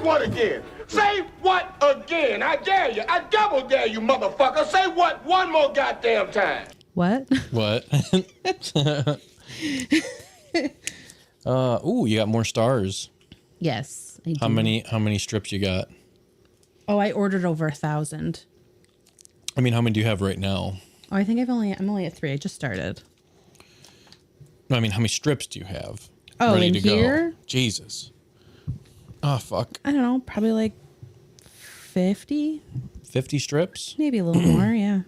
what again? Say what again? I dare you. I double dare you, motherfucker. Say what one more goddamn time. What? What? Ooh, you got more stars. Yes, I do. How many strips you got? Oh, I ordered over 1,000. I mean, how many do you have right now? Oh, I think I'm only at 3. I just started. No, I mean, how many strips do you have? Oh, ready in to here? Go? Jesus. Oh, fuck. I don't know, probably like 50? 50 strips? Maybe a little more, yeah.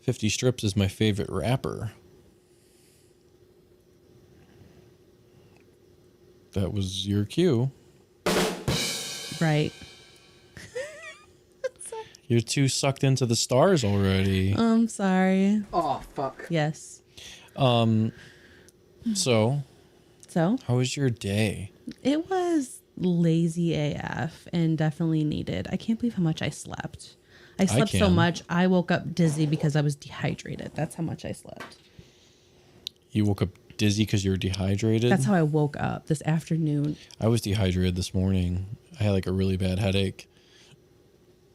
50 strips is my favorite rapper. That was your cue. Right. You're too sucked into the stars already. I'm sorry. Oh, fuck. Yes. So, So? how was your day? It was lazy AF and definitely needed. I can't believe how much I slept. I slept so much, I woke up dizzy because I was dehydrated. That's how much I slept. You woke up dizzy because you were dehydrated? That's how I woke up this afternoon. I was dehydrated this morning. I had like a really bad headache.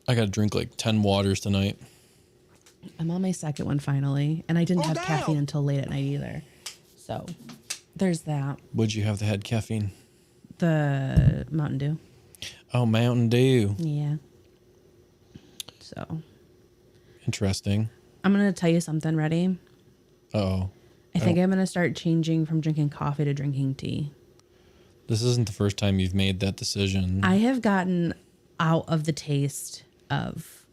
I got to drink like 10 waters tonight. I'm on my second one finally, and I didn't have caffeine until late at night either. So there's that. What'd you have that had caffeine? The Mountain Dew. Oh, Mountain Dew. Yeah. So. Interesting. I'm going to tell you something. Ready? Uh-oh. I think I'm going to start changing from drinking coffee to drinking tea. This isn't the first time you've made that decision. I have gotten out of the taste of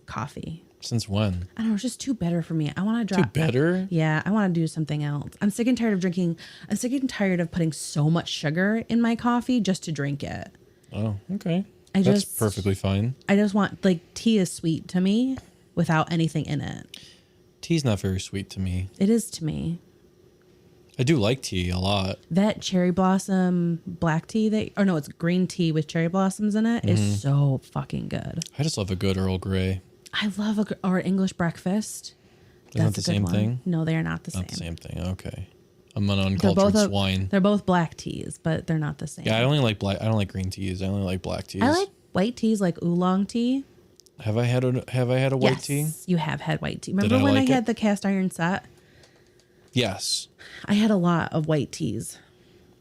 coffee. Since when? I don't know. It's just too bitter for me. I want to drop. Too bitter? Yeah. I want to do something else. I'm sick and tired of drinking. I'm sick and tired of putting so much sugar in my coffee just to drink it. Oh, okay. That's perfectly fine. I just want, like, tea is sweet to me without anything in it. Tea's not very sweet to me. It is to me. I do like tea a lot. That cherry blossom black tea it's green tea with cherry blossoms in it is so fucking good. I just love a good Earl Grey. I love our English breakfast. Isn't that the same thing? No, they are not the same. Not the same thing. Okay. I'm an uncultured swine. They're both black teas, but they're not the same. Yeah, I only like black. I don't like green teas. I only like black teas. I like white teas, like oolong tea. Have I had a white tea? Yes, you have had white tea. Remember when I had the cast iron set? Yes. I had a lot of white teas.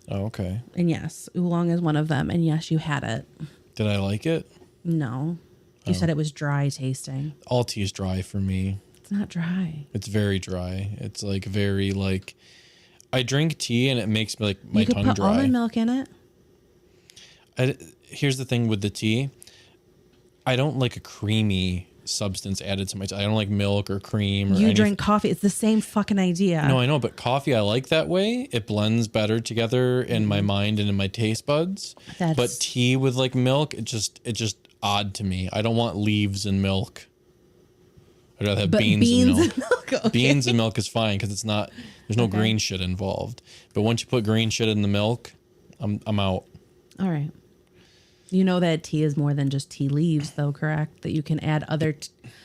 Oh, okay. And yes, oolong is one of them. And yes, you had it. Did I like it? No. You said it was dry tasting. All tea is dry for me. It's not dry. It's very dry. It's like very like I drink tea and it makes me like my tongue dry. You could put almond milk in it. Here's the thing with the tea. I don't like a creamy substance added to my tea. I don't like milk or cream or anything. Drink coffee. It's the same fucking idea. No, I know, but coffee I like that way. It blends better together in my mind and in my taste buds. But tea with like milk, it just odd to me. I don't want leaves and milk. I'd rather have beans and milk. Okay. Beans and milk is fine because there's no green shit involved. But once you put green shit in the milk, I'm out. All right. You know that tea is more than just tea leaves, though, correct? That you can add other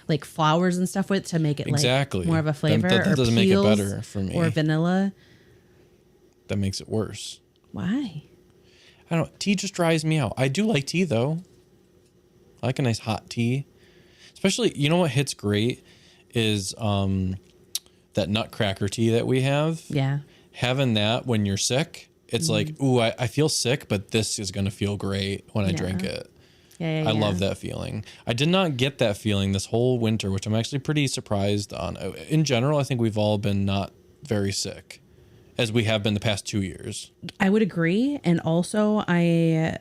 like flowers and stuff with to make it like more of a flavor. That doesn't make it better for me. Or vanilla. That makes it worse. Why? I don't know. Tea just dries me out. I do like tea though. I like a nice hot tea. Especially, you know what hits great is that nutcracker tea that we have. Yeah. Having that when you're sick. It's like, ooh, I feel sick, but this is going to feel great when I drink it. Yeah. I love that feeling. I did not get that feeling this whole winter, which I'm actually pretty surprised on. In general, I think we've all been not very sick, as we have been the past 2 years. I would agree. And also, I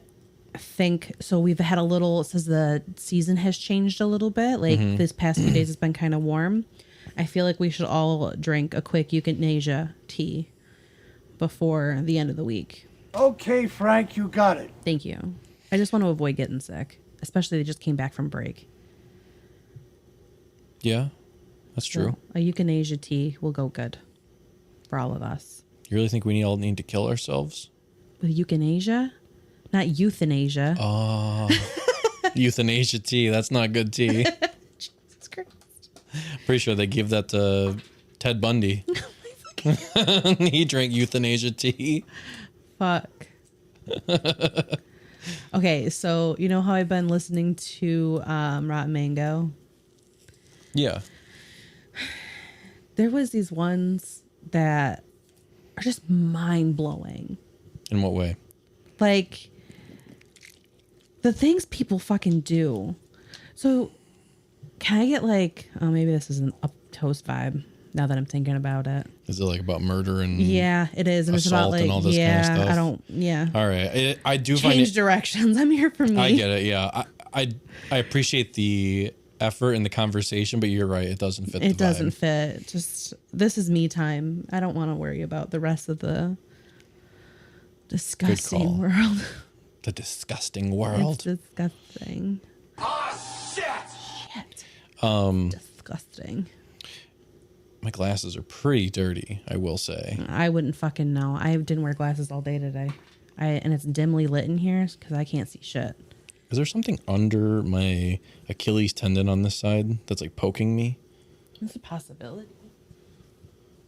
think, so we've had it says the season has changed a little bit. Like this past few days, it's been kind of warm. I feel like we should all drink a quick euthanasia tea before the end of the week. Okay, Frank, you got it. Thank you. I just want to avoid getting sick, especially they just came back from break. Yeah, that's true. A euthanasia tea will go good for all of us. You really think we all need to kill ourselves? With euthanasia? Not euthanasia. Oh, euthanasia tea. That's not good tea. Jesus Christ. Pretty sure they give that to Ted Bundy. He drank euthanasia tea. Fuck. Okay, so you know how I've been listening to Rotten Mango? Yeah. There was these ones that are just mind-blowing. In what way? Like, the things people fucking do. So, can I get like, oh, maybe this is an up toast vibe now that I'm thinking about it. Is it like about murder and yeah, it is, and it's about like and all this yeah, kind of stuff? I don't, yeah. All right, I do Change find it, directions. I'm here for me. I get it. Yeah, I appreciate the effort in the conversation, but you're right. It doesn't fit. It doesn't fit. Just this is me time. I don't want to worry about the rest of the disgusting world. The disgusting world. It's disgusting. Oh, shit! Shit. Disgusting. My glasses are pretty dirty, I will say. I wouldn't fucking know. I didn't wear glasses all day today. And it's dimly lit in here because I can't see shit. Is there something under my Achilles tendon on this side that's like poking me? That's a possibility.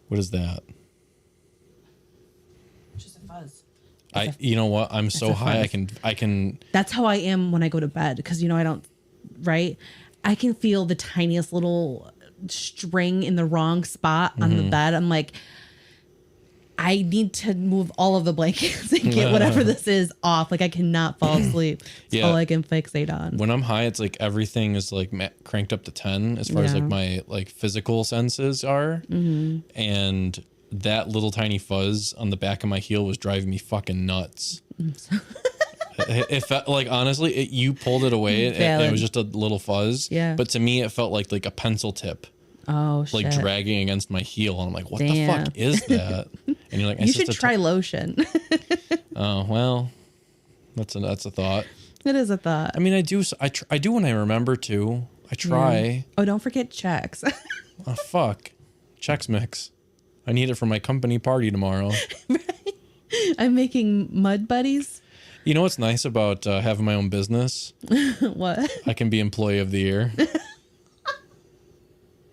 What is that? It's just a fuzz. You know what? I'm so high. I can. That's how I am when I go to bed because, you know, I don't, right? I can feel the tiniest little string in the wrong spot on the bed. I'm like, I need to move all of the blankets and get whatever this is off. Like I cannot fall asleep. It's all I can fixate on. When I'm high, it's like everything is like cranked up to 10 as far as like my like physical senses are. And that little tiny fuzz on the back of my heel was driving me fucking nuts. It felt like, honestly, you pulled it away and it was just a little fuzz. Yeah. But to me, it felt like a pencil tip. Oh, shit. Like dragging against my heel. And I'm like, what the fuck is that? And you're like, you should try lotion. Oh, well, that's a thought. It is a thought. I mean, I do when I remember to. I try. Yeah. Oh, don't forget Chex. Oh, fuck. Chex Mix. I need it for my company party tomorrow. Right? I'm making Mud Buddies. You know what's nice about having my own business? What? I can be employee of the year.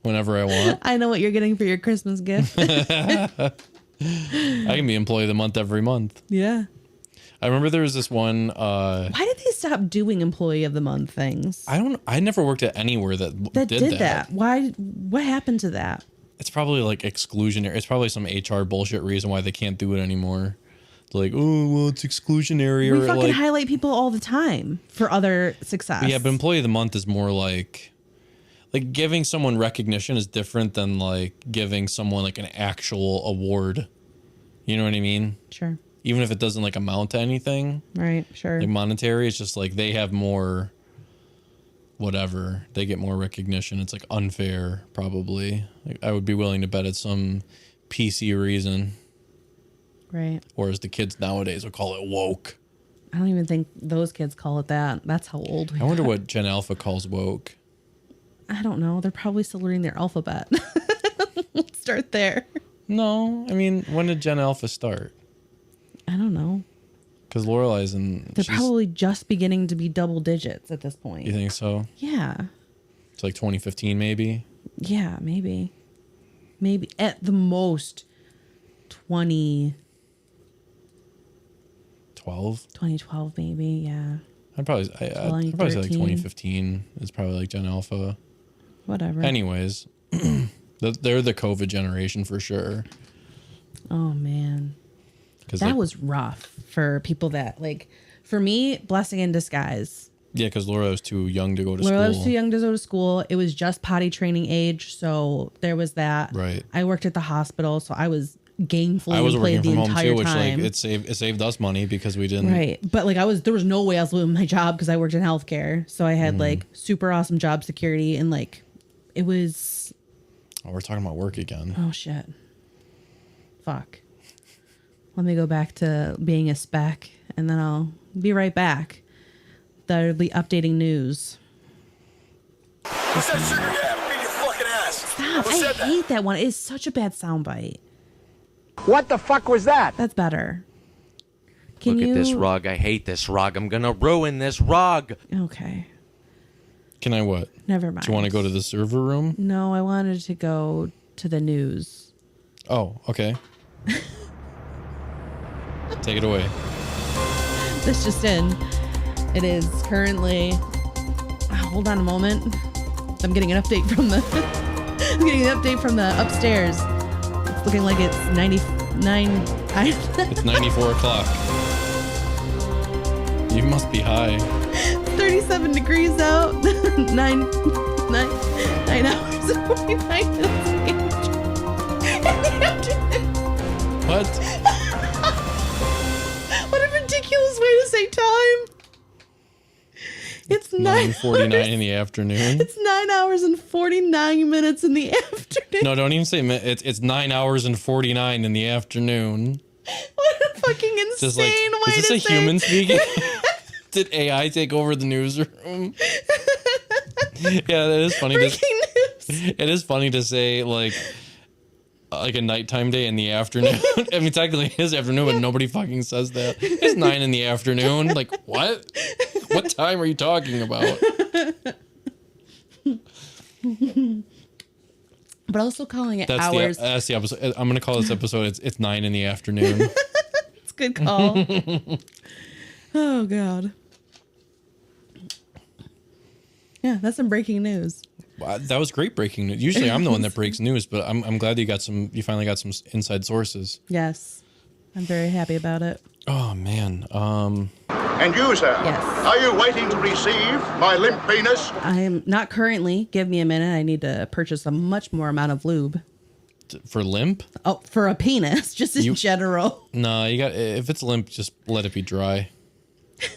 Whenever I want. I know what you're getting for your Christmas gift. I can be employee of the month every month. Yeah. I remember there was this one. Why did they stop doing employee of the month things? I never worked at anywhere that did that. Why? What happened to that? It's probably like exclusionary. It's probably some HR bullshit reason why they can't do it anymore. They're like, oh, well, it's exclusionary. We or fucking like, highlight people all the time for other success. yeah, but employee of the month is more like giving someone recognition is different than like giving someone like an actual award. You know what I mean? Sure. Even if it doesn't like amount to anything. Right. Sure. Like monetary, it's just like they have more whatever. They get more recognition. It's like unfair, probably. Like, I would be willing to bet it's some PC reason. Right. Or as the kids nowadays would call it, woke. I don't even think those kids call it that. That's how old we are. I wonder what Gen Alpha calls woke. I don't know. They're probably still learning their alphabet. Let's start there. No, I mean, when did Gen Alpha start? I don't know. Because Lorelai's They're probably just beginning to be double digits at this point. You think so? Yeah. It's like 2015, maybe? Yeah, maybe. Maybe at the most 2012, maybe. Yeah. I'd probably say like 2015 is probably like Gen Alpha. Whatever. Anyways, they're the COVID generation for sure. Oh, man. That was rough for people that, like, for me, blessing in disguise. Yeah, because Laura was too young to go to school. Laura was too young to go to school. It was just potty training age, so there was that. Right. I worked at the hospital, so I was gainfully I was employed working the from home entire too, which time. like it saved us money because we didn't. Right, but like there was no way I was losing my job because I worked in healthcare, so I had like super awesome job security and like it was. Oh, we're talking about work again. Oh shit! Fuck. Let me go back to being a spec, and then I'll be right back. There'll be updating news. What's that sugar cap? Beat your fucking ass. Stop! I hate that one. It's such a bad soundbite. What the fuck was that? That's better. Look at this rug. I hate this rug. I'm gonna ruin this rug. Okay. Can I what? Never mind. Do you want to go to the server room? No, I wanted to go to the news. Oh, okay. Take it away. This just in. It is currently. Hold on a moment. I'm getting an update from the. I'm getting an update from the upstairs. It's looking like it's 99. It's 94 o'clock. You must be high. 37 degrees out. 9 hours and 49 minutes in the afternoon. What? What a ridiculous way to say time. It's 9:49 in the afternoon. It's 9 hours and 49 minutes in the afternoon. No, don't even say it's 9 hours and 49 in the afternoon. What a fucking insane way to say. Is this a human speaking? Did AI take over the newsroom? Yeah, that is funny. Breaking news. It is funny to say like a nighttime day in the afternoon. I mean, technically it is afternoon, but nobody fucking says that. It's 9 in the afternoon. Like, what? What time are you talking about? But also calling it hours. That's the episode. I'm going to call this episode, it's 9 in the afternoon. It's a good call. Oh, God. Yeah, that's some breaking news. That was great breaking news. Usually I'm the one that breaks news, but I'm glad you finally got some inside sources. Yes. I'm very happy about it. Oh, man. And you, sir? Yes. Are you waiting to receive my limp penis? I am not currently. Give me a minute. I need to purchase a much more amount of lube. For limp? Oh, for a penis, just in general. No, if it's limp, just let it be dry.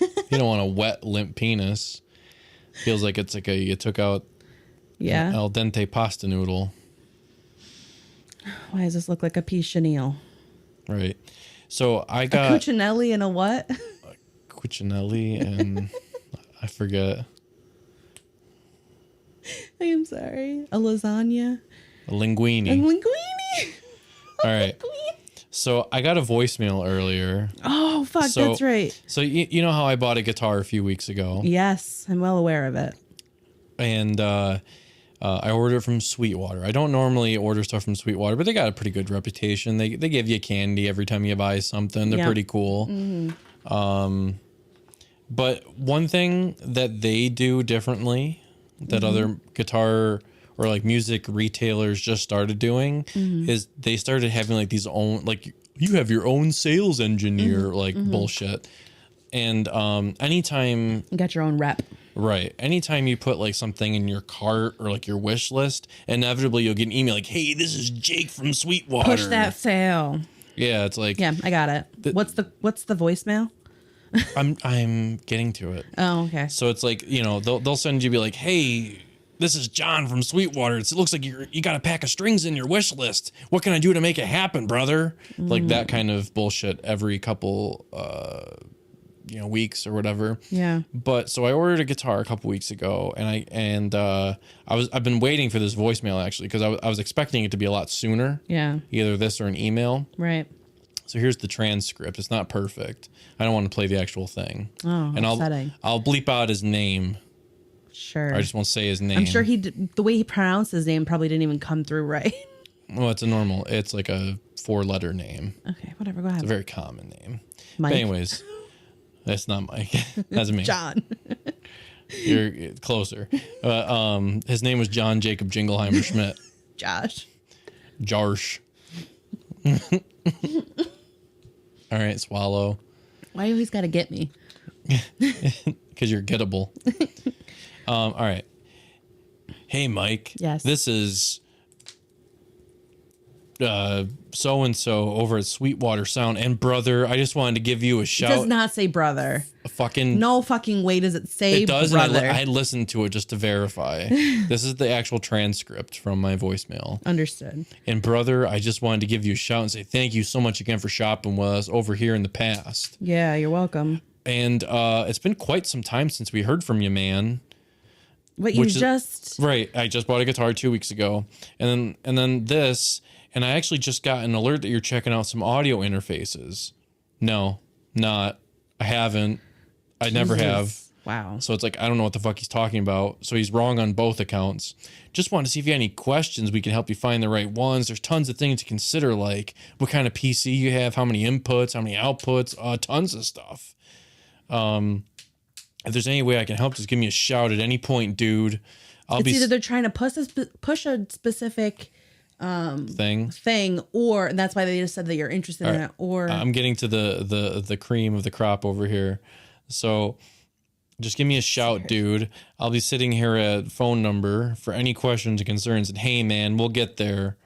You don't want a wet, limp penis. Feels like it's like you took out an al dente pasta noodle. Why does this look like a pea chenille? Right. So I got a cuccinelli and a what? Cuccinelli and I forget. I am sorry. A lasagna. A linguine. A linguine. All right. So I got a voicemail earlier. Oh, fuck, that's right. So you know how I bought a guitar a few weeks ago? Yes, I'm well aware of it. And I ordered it from Sweetwater. I don't normally order stuff from Sweetwater, but they got a pretty good reputation. They give you candy every time you buy something. They're pretty cool. Mm-hmm. But one thing that they do differently that other guitar or like music retailers just started doing is they started having like these own, like you have your own sales engineer, like bullshit. And anytime you got your own rep. Right. Anytime you put like something in your cart or like your wish list, inevitably you'll get an email like, "Hey, this is Jake from Sweetwater. Push that sale." Yeah, it's like I got it. What's the voicemail? I'm getting to it. Oh, okay. So it's like, they'll send you be like, "Hey, this is John from Sweetwater. It looks like you got a pack of strings in your wish list. What can I do to make it happen, brother?" Like that kind of bullshit every couple weeks or whatever. Yeah. But so I ordered a guitar a couple weeks ago, and I've been waiting for this voicemail actually because I was expecting it to be a lot sooner. Yeah. Either this or an email. Right. So here's the transcript. It's not perfect. I don't want to play the actual thing. Oh, and upsetting. I'll bleep out his name. Sure. I just won't say his name. I'm sure the way he pronounced his name probably didn't even come through right. Well, it's like a 4-letter name. Okay, whatever. Go ahead. It's a very common name. Mike. But anyways, that's not Mike. That's me. John. You're closer. His name was John Jacob Jingleheimer Schmidt. Josh. Jarsh. All right, swallow. Why you always got to get me? Because you're gettable. All right. Hey, Mike. Yes. This is so-and-so over at Sweetwater Sound. And brother, I just wanted to give you a shout. It does not say brother. No fucking way does it say it does, brother. And I listened to it just to verify. This is the actual transcript from my voicemail. Understood. And brother, I just wanted to give you a shout and say thank you so much again for shopping with us over here in the past. Yeah, you're welcome. And it's been quite some time since we heard from you, man. What you just... Right. I just bought a guitar 2 weeks ago. And then this... And I actually just got an alert that you're checking out some audio interfaces. No, not. I haven't. I never have. Wow. So it's like, I don't know what the fuck he's talking about. So he's wrong on both accounts. Just wanted to see if you had any questions. We can help you find the right ones. There's tons of things to consider, like what kind of PC you have, how many inputs, how many outputs, tons of stuff. If there's any way I can help, just give me a shout at any point, dude. It's either they're trying to push a specific thing, or that's why they just said that you're interested in it. Or I'm getting to the cream of the crop over here. So just give me a shout, dude. I'll be sitting here at phone number for any questions and concerns. And hey, man, we'll get there.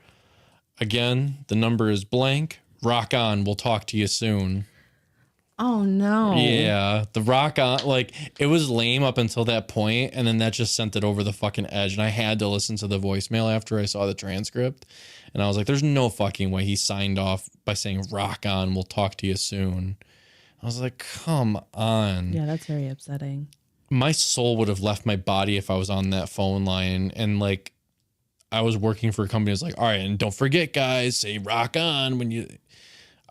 Again, the number is blank. Rock on. We'll talk to you soon. Oh no. Yeah, the rock on, like, it was lame up until that point, and then that just sent it over the fucking edge, and I had to listen to the voicemail after I saw the transcript, and I was like, there's no fucking way he signed off by saying rock on, we'll talk to you soon. I was like, come on. Yeah, that's very upsetting. My soul would have left my body if I was on that phone line, and like, I was working for a company that's like, all right, and don't forget, guys, say rock on when you...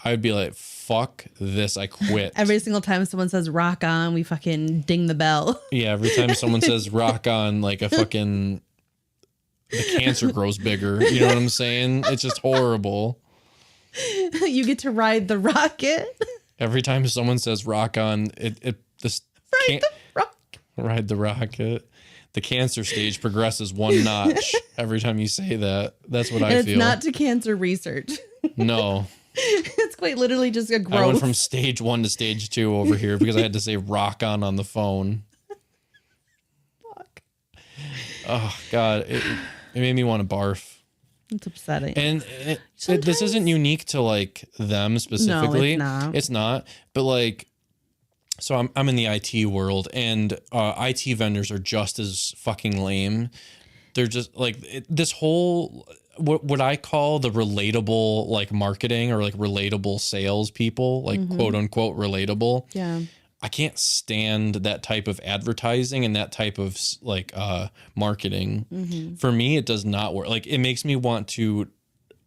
I would be like, fuck this, I quit. Every single time someone says rock on, we fucking ding the bell. Yeah, every time someone says rock on, like the cancer grows bigger. You know what I'm saying? It's just horrible. You get to ride the rocket. Every time someone says rock on, ride the rocket. The cancer stage progresses one notch every time you say that. That's what I feel. It's not to cancer research. No. It's quite literally just a growth. I went from stage 1 to stage 2 over here because I had to say rock on the phone. Fuck. Oh, God. It made me want to barf. It's upsetting. And this isn't unique to, like, them specifically. No, it's not. But, like, so I'm in the IT world, and IT vendors are just as fucking lame. They're just, like, this whole... what I call the relatable, like, marketing or like relatable sales people, like quote unquote relatable. Yeah. I can't stand that type of advertising and that type of like marketing. For me, it does not work. Like, it makes me want to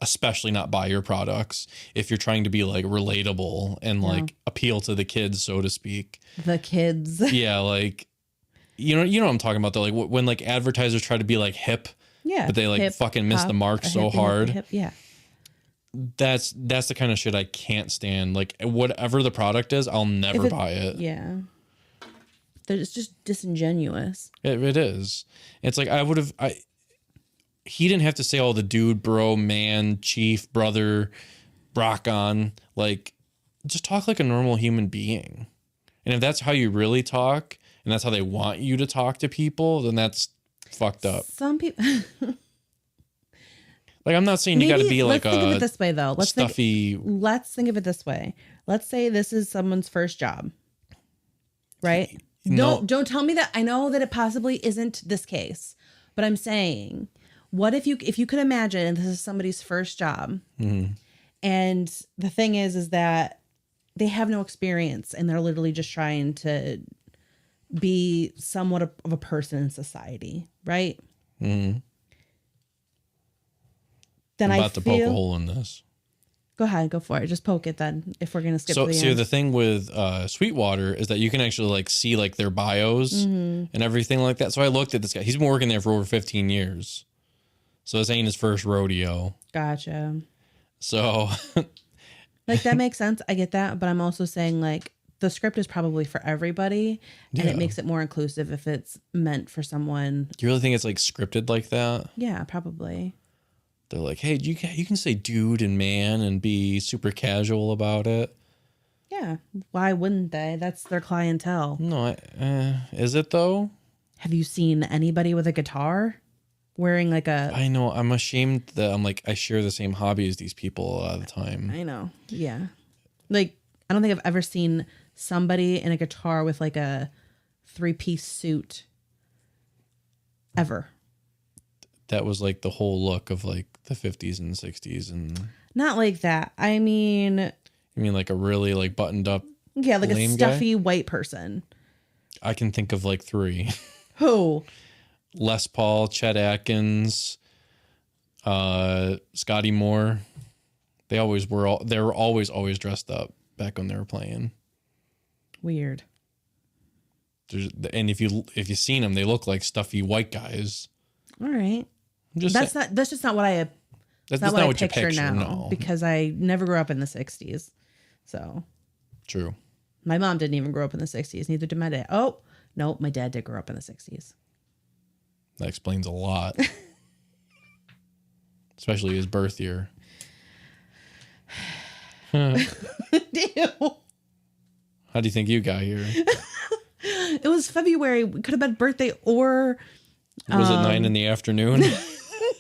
especially not buy your products if you're trying to be like relatable and like appeal to the kids, so to speak. The kids. Yeah. Like, you know what I'm talking about though? Like when like advertisers try to be like hip. Yeah, but they like fucking miss the mark so hard. Yeah, that's the kind of shit I can't stand. Like, whatever the product is, I'll never buy it. Yeah, it's just disingenuous. It is. It's like he didn't have to say all the dude, bro, man, chief, brother, rock on. Like, just talk like a normal human being. And if that's how you really talk, and that's how they want you to talk to people, then that's fucked up. Some people like, I'm not saying you got to be like let's think of it this way though. Let's think of it this way. Let's say this is someone's first job, right? No. Don't tell me that. I know that it possibly isn't this case, but I'm saying, what if you could imagine this is somebody's first job, and the thing is that they have no experience and they're literally just trying to be somewhat of a person in society, right? Mm-hmm. Then I'm about to poke a hole in this. Go ahead, go for it. Just poke it then. If we're gonna skip to the end. The thing with Sweetwater is that you can actually like see like their bios and everything like that. So I looked at this guy. He's been working there for over 15 years. So this ain't his first rodeo. Gotcha. So like, that makes sense. I get that, but I'm also saying, like, the script is probably for everybody, and it makes it more inclusive if it's meant for someone. You really think it's like scripted like that? Yeah, probably. They're like, hey, you can say dude and man and be super casual about it. Yeah, why wouldn't they? That's their clientele. No, is it though? Have you seen anybody with a guitar wearing like a... I know, I'm ashamed that I'm like, I share the same hobby as these people a lot of the time. I know, yeah. Like, I don't think I've ever seen somebody in a guitar with like a 3-piece suit ever. That was like the whole look of like the 50s and 60s and... Not like that. I mean... You mean like a really like buttoned up... Yeah, like a stuffy white person. I can think of like 3. Who? Les Paul, Chet Atkins, Scotty Moore. They were always dressed up back when they were playing. Weird. And if you've seen them, they look like stuffy white guys. All right. That's just not what I picture now, because I never grew up in the 60s. So true. My mom didn't even grow up in the 60s. Neither did my dad. Oh, no, my dad did grow up in the 60s. That explains a lot. Especially his birth year. Ew. How do you think you got here? It was February. It could have been birthday or... Was it 9 in the afternoon?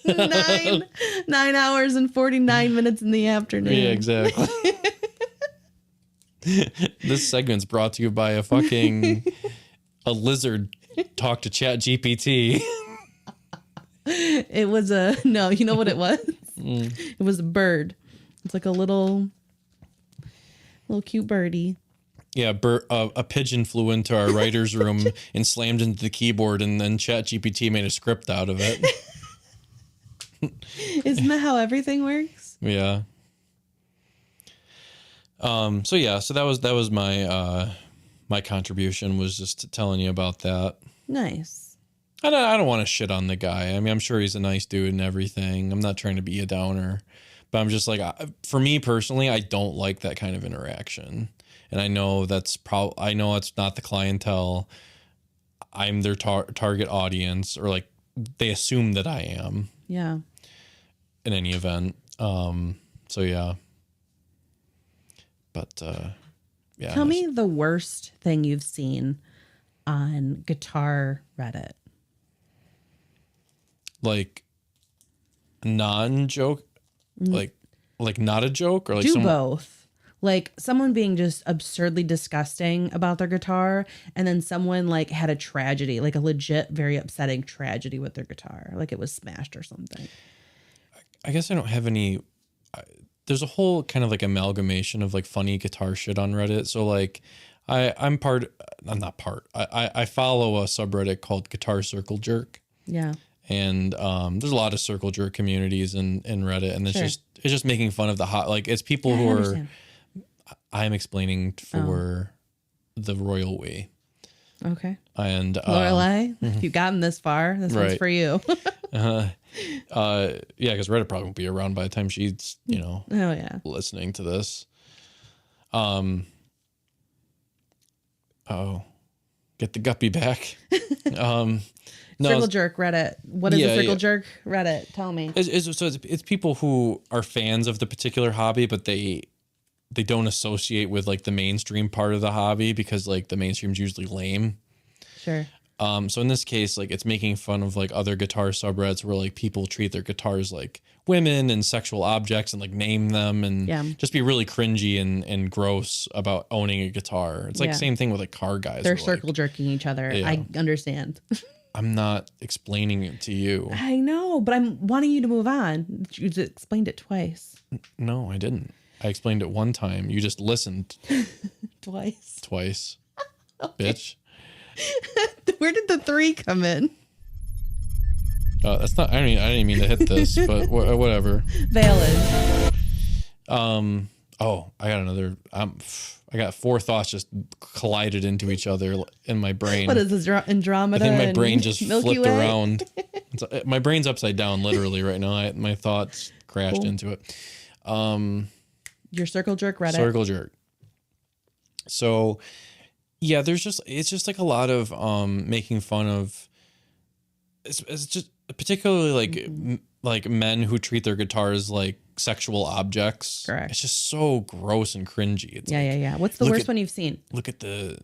9 hours and 49 minutes in the afternoon. Yeah, exactly. This segment's brought to you by a lizard talk to Chat GPT. It was no, you know what it was? It was a bird. It's like a little cute birdie. Yeah, a pigeon flew into our writer's room and slammed into the keyboard, and then Chat GPT made a script out of it. Isn't that how everything works? Yeah. So that was my my contribution, was just telling you about that. Nice. I don't want to shit on the guy. I mean, I'm sure he's a nice dude and everything. I'm not trying to be a downer, but I'm just like, for me personally, I don't like that kind of interaction. And I know I know it's not the clientele. I'm their target audience, or like they assume that I am. Yeah. In any event. So yeah. But yeah. Tell me the worst thing you've seen on Guitar Reddit. Like non-joke, like not a joke, or like do both. Like someone being just absurdly disgusting about their guitar, and then someone like had a tragedy, like a legit, very upsetting tragedy with their guitar, like it was smashed or something. I guess I don't have any. There's a whole kind of like amalgamation of like funny guitar shit on Reddit. So like I'm not part. I follow a subreddit called Guitar Circle Jerk. Yeah. And there's a lot of circle jerk communities in Reddit, and it's just making fun of the hot, like it's people who are. I'm explaining for the royal we. Okay. And Lorelai, if you've gotten this far, this one's for you. Yeah, because Reddit probably won't be around by the time she's listening to this. Get the guppy back. No, circle jerk Reddit. What is a circle jerk Reddit? Tell me. It's people who are fans of the particular hobby, but they don't associate with like the mainstream part of the hobby, because like the mainstream's usually lame. Sure. So in this case, like it's making fun of like other guitar subreddits where like people treat their guitars like women and sexual objects, and like name them, and just be really cringy and gross about owning a guitar. It's like same thing with like car guys. They're circle jerking each other. Yeah. I understand. I'm not explaining it to you. I know, but I'm wanting you to move on. You explained it twice. No, I didn't. I explained it one time. You just listened. Twice. Bitch. Where did the 3 come in? That's not. I didn't mean to hit this, but whatever. Valid. Oh, I got another. I got 4 thoughts just collided into each other in my brain. What is this, Andromeda? I think my brain just Milky flipped Way? around. My brain's upside down literally right now. My thoughts crashed into it. Your circle jerk Reddit. Circle jerk. So, yeah, it's just like a lot of making fun of. It's just particularly like men who treat their guitars like sexual objects. Correct. It's just so gross and cringy. It's yeah. What's the worst one you've seen? Look at the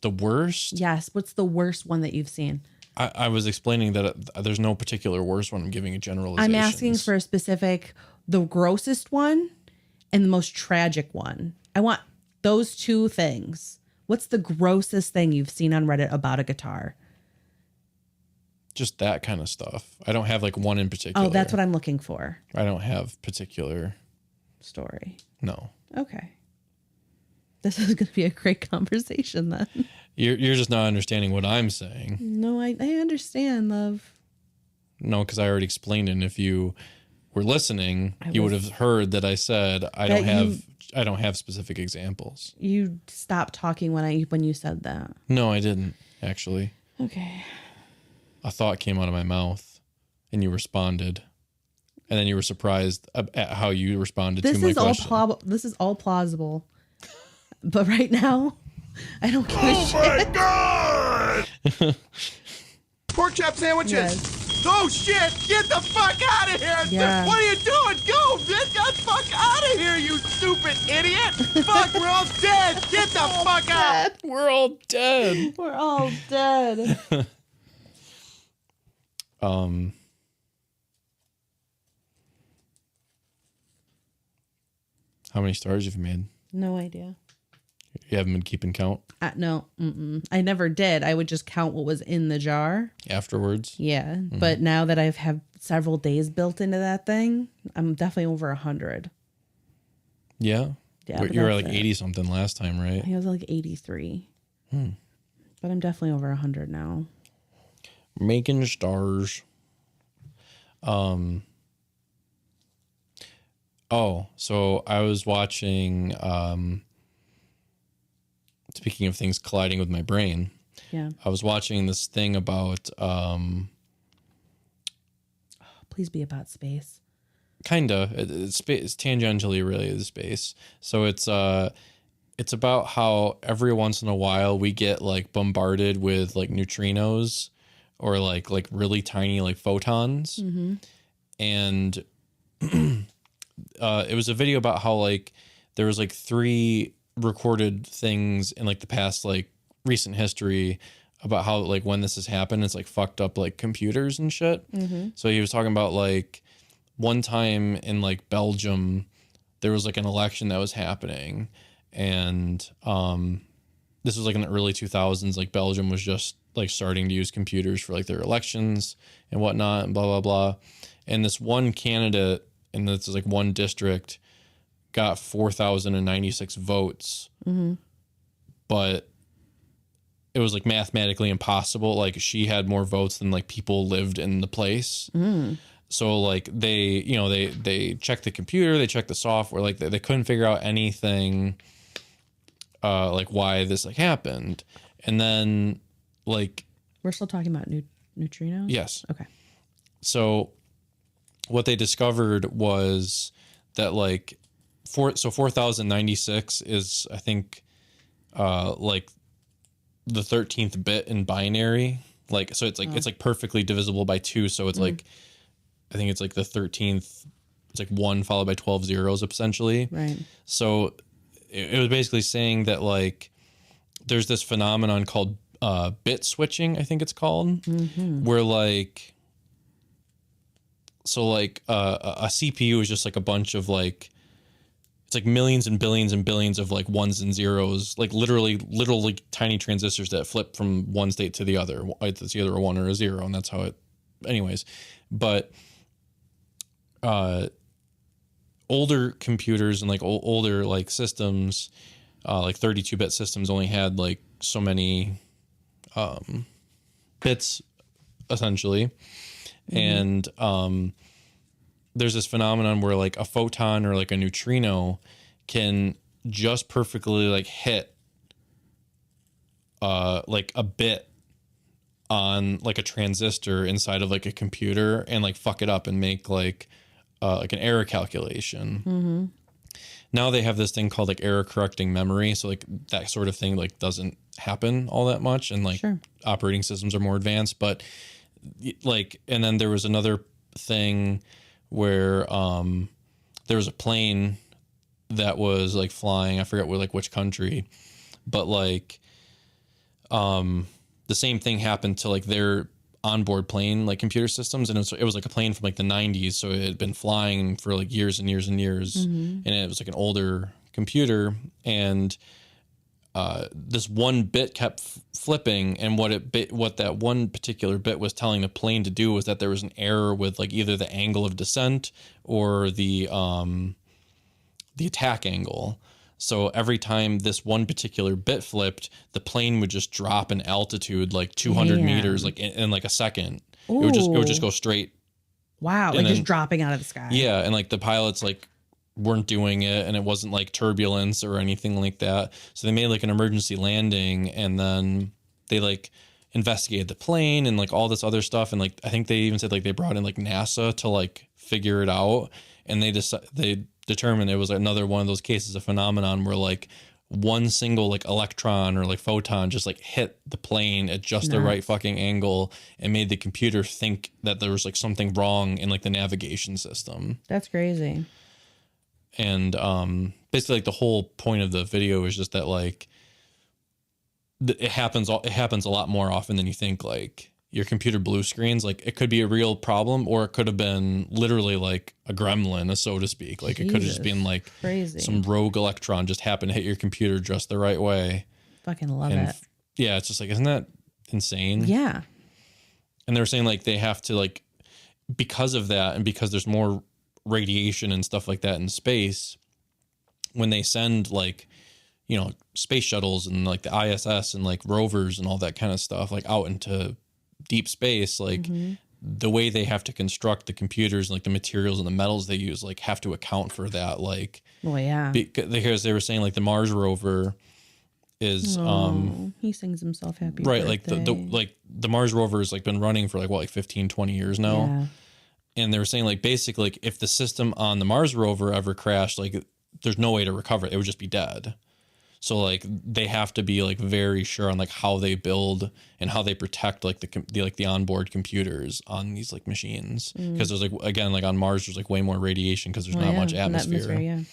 worst. Yes. What's the worst one that you've seen? I was explaining that there's no particular worst one. I'm giving a generalization. I'm asking for a specific, the grossest one and the most tragic one. I want those 2 things. What's the grossest thing you've seen on Reddit about a guitar? Just that kind of stuff. I don't have like one in particular. Oh, that's what I'm looking for. I don't have particular story. No. Okay. This is going to be a great conversation then. You're just not understanding what I'm saying. No, I understand, love. No, because I already explained it. And if you were listening, you would have heard that I said I don't have specific examples. You stopped talking when you said that. No, I didn't actually. Okay. A thought came out of my mouth, and you responded, and then you were surprised at how you responded to my question. This is all plausible. But right now, I don't give a shit. Oh my God! Pork chop sandwiches. Yes. Oh shit! Get the fuck out of here! Yeah. What are you doing? Go! Get the fuck out of here, you stupid idiot! Fuck, we're all dead! Get the fuck out! We're all dead. We're all dead. How many stars have you made? No idea. You haven't been keeping count No, I never did. I would just count what was in the jar. afterwards? Yeah, but now that I've had several days built into that thing, I'm definitely over 100. Yeah. Yeah, but You were that's like it. 80 something last time, right? I was like 83. But I'm definitely over 100 now. Making stars. Oh, so I was watching, speaking of things colliding with my brain, Yeah. I was watching this thing about, Please be about space. kinda, it's tangentially related to space. So it's about how every once in a while we get like bombarded with like neutrinos or like really tiny like photons. And it was a video about how like there was like 3 recorded things in like the past like recent history about how like when this has happened, it's like fucked up like computers and shit. So he was talking about like one time in like Belgium, there was like an election that was happening, and this was like in the early 2000s. Like Belgium was just like starting to use computers for like their elections and whatnot, and blah blah blah. And this one candidate in this like one district got 4,096 votes, but it was like mathematically impossible. Like she had more votes than like people lived in the place. So like they checked the computer, they checked the software, like they couldn't figure out anything, like why this like happened. And then like, We're still talking about neutrinos? yes. Okay. So what they discovered was that like 4,096 is, I think, like the 13th bit in binary. Like, so it's like, it's like perfectly divisible by 2. So it's like, I think it's like the 13th, it's like 1 followed by 12 zeros essentially. Right. So it was basically saying that like, there's this phenomenon called bit switching, I think it's called, where like, so like a CPU is just like a bunch of like, it's like millions and billions of like ones and zeros, like literally tiny transistors that flip from one state to the other. It's either a 1 or a 0, and that's how it, anyways. But older computers and like older like systems, like 32-bit systems only had like so many bits essentially. And there's this phenomenon where like a photon or like a neutrino can just perfectly like hit like a bit on like a transistor inside of like a computer and like fuck it up and make like an error calculation. Now they have this thing called like error correcting memory, so like that sort of thing like doesn't happen all that much, and like operating systems are more advanced. But like, and then there was another thing where there was a plane that was like flying, I forget where, like which country, but like the same thing happened to like their onboard plane like computer systems, and it was like a plane from like the 90s, so it had been flying for like years and years and years, and it was like an older computer, and this one bit kept flipping, and what that one particular bit was telling the plane to do was that there was an error with like either the angle of descent or the attack angle. So every time this one particular bit flipped, the plane would just drop in altitude like 200 meters, like in like a second. It would just go straight. Wow, like just dropping out of the sky. Yeah, and like the pilots like weren't doing it, and it wasn't like turbulence or anything like that. So they made like an emergency landing, and then they like investigated the plane and like all this other stuff, and like I think they even said like they brought in like NASA to like figure it out, and they determined it was another one of those cases of phenomenon where like one single like electron or like photon just like hit the plane at just the right fucking angle and made the computer think that there was like something wrong in like the navigation system. That's crazy. And basically like the whole point of the video is just that like it happens a lot more often than you think. Like your computer blue screens, like it could be a real problem, or it could have been literally like a gremlin, so to speak. Like it could have just been like crazy. Some rogue electron just happened to hit your computer just the right way. Fucking love it. Yeah, it's just like, isn't that insane? Yeah. And they were saying like they have to like, because of that and because there's more radiation and stuff like that in space, when they send like, you know, space shuttles and like the ISS and like rovers and all that kind of stuff like out into deep space, like the way they have to construct the computers and like the materials and the metals they use like have to account for that. Like, well, yeah, because they were saying like the Mars rover is he sings himself happy, right? birthday. Like the Mars rover has like been running for like what, like 15-20 years now. Yeah. And they were saying like basically like if the system on the Mars rover ever crashed, like there's no way to recover it. It would just be dead. So like they have to be like very sure on like how they build and how they protect like the onboard computers on these like machines, because there's like, again, like on Mars there's like way more radiation because there's not much atmosphere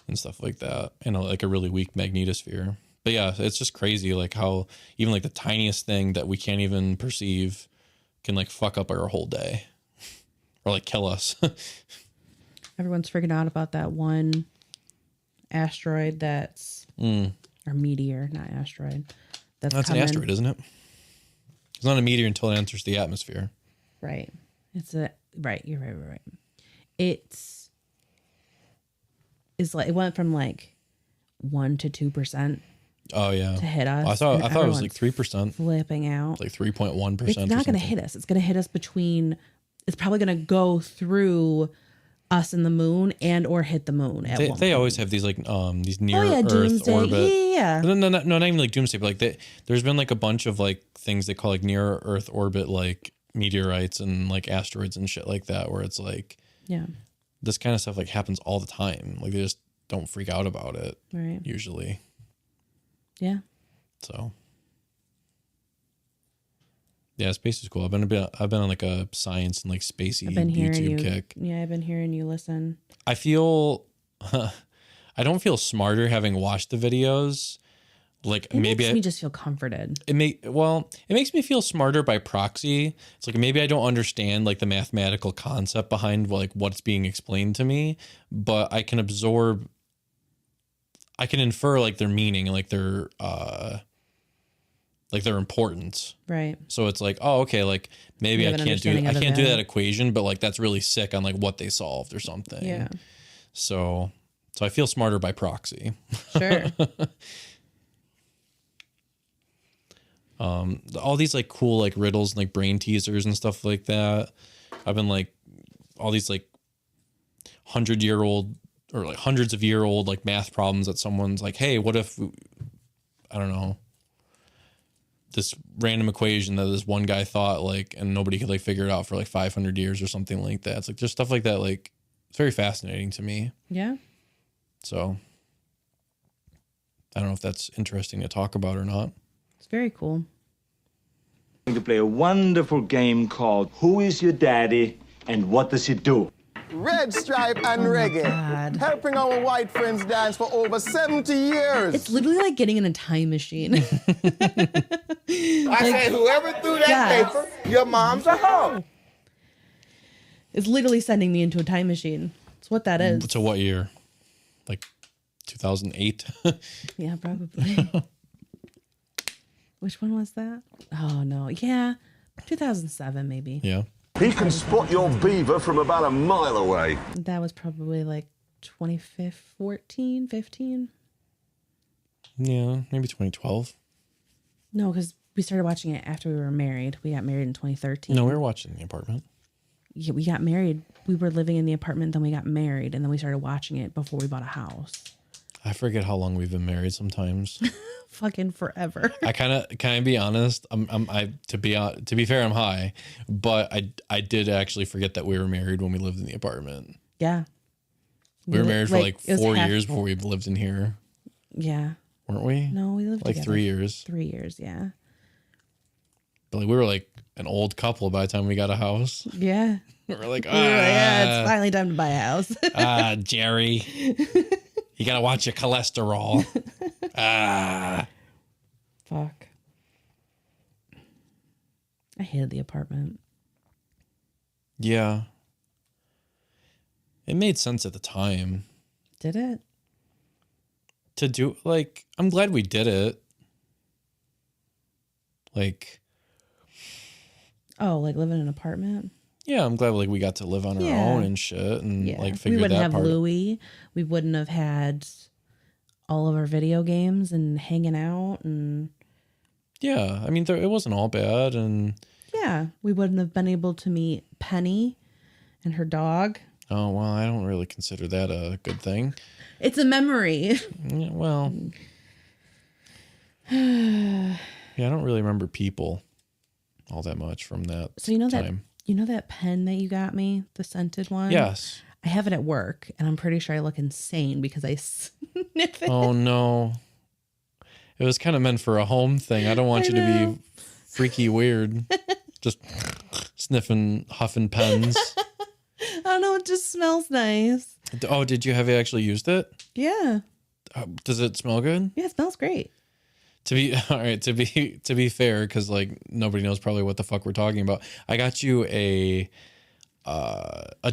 and stuff like that, and like a really weak magnetosphere. But yeah, it's just crazy like how even like the tiniest thing that we can't even perceive can like fuck up our whole day or like kill us. Everyone's freaking out about that one asteroid that's or meteor, not asteroid. That's an asteroid, isn't it? It's not a meteor until it enters the atmosphere. Right. Right. You're right. It's like it went from like 1% to 2%. Oh yeah. To hit us. I thought it was like 3%. Flipping out. Like 3.1%. It's not going to hit us. It's going to hit us between. It's probably going to go through us and the moon and or hit the moon at one point. They always have these like these near Earth doomsday orbit. Yeah. No, not even like doomsday, but like there's been like a bunch of like things they call like near Earth orbit like meteorites and like asteroids and shit like that, where it's like this kind of stuff like happens all the time. Like they just don't freak out about it. Right. Usually. Yeah. So yeah, space is cool. I've been on like a science and like spacey YouTube kick. Yeah, I've been hearing you listen. I feel I don't feel smarter having watched the videos. Like it makes me just feel comforted. It makes me feel smarter by proxy. It's like maybe I don't understand like the mathematical concept behind like what's being explained to me, but I can infer like their meaning and like their importance. Right. So it's like, oh, okay, like maybe I can't do that equation, but like that's really sick on like what they solved or something. Yeah. So I feel smarter by proxy. Sure. All these like cool like riddles and like brain teasers and stuff like that. I've been like all these like 100-year-old or like hundreds of year old like math problems that someone's like, hey, what if, I don't know, this random equation that this one guy thought like, and nobody could like figure it out for like 500 years or something like that. It's like just stuff like that. Like it's very fascinating to me. Yeah. So I don't know if that's interesting to talk about or not. It's very cool. To play a wonderful game called Who is Your Daddy and What Does He Do? Red Stripe and reggae, God. helping our white friends dance for over 70 years. It's literally like getting in a time machine. I say whoever threw that paper, your mom's a hoe. It's literally sending me into a time machine. That's what that is. To what year? Like 2008? Yeah, probably. Which one was that? Oh, no. Yeah. 2007, maybe. Yeah. He can spot your beaver from about a mile away. That was probably like 2014, 15. Yeah, maybe 2012. No, because we started watching it after we were married. We got married in 2013. No, we were watching The Apartment. Yeah, we got married. We were living in the apartment, then we got married, and then we started watching it before we bought a house. I forget how long we've been married sometimes. Fucking forever. Can I be honest? To be fair, I'm high, but I did actually forget that we were married when we lived in the apartment. Yeah. We were married for like 4 years before we lived in here. Yeah. weren't we? No, we lived like together 3 years. 3 years, yeah. But like we were like an old couple by the time we got a house. Yeah. We were like, yeah, it's finally time to buy a house. Jerry, you gotta watch your cholesterol. Fuck. I hated the apartment. Yeah. It made sense at the time. Did it? To do, like, I'm glad we did it. Like, oh, like live in an apartment? Yeah, I'm glad like we got to live on our own and shit and like figure that part. We wouldn't have Louie. We wouldn't have had all of our video games and hanging out and yeah, I mean it wasn't all bad and yeah, we wouldn't have been able to meet Penny and her dog. Oh, well, I don't really consider that a good thing. It's a memory. Yeah, well. Yeah, I don't really remember people all that much from that time. You know that pen that you got me, the scented one? Yes. I have it at work, and I'm pretty sure I look insane because I sniff it. Oh, no. It was kind of meant for a home thing. I don't want you to be freaky weird. Just sniffing, huffing pens. I don't know. It just smells nice. Oh, did you have you actually used it? Yeah. Does it smell good? Yeah, it smells great. To be fair, because like nobody knows probably what the fuck we're talking about. I got you a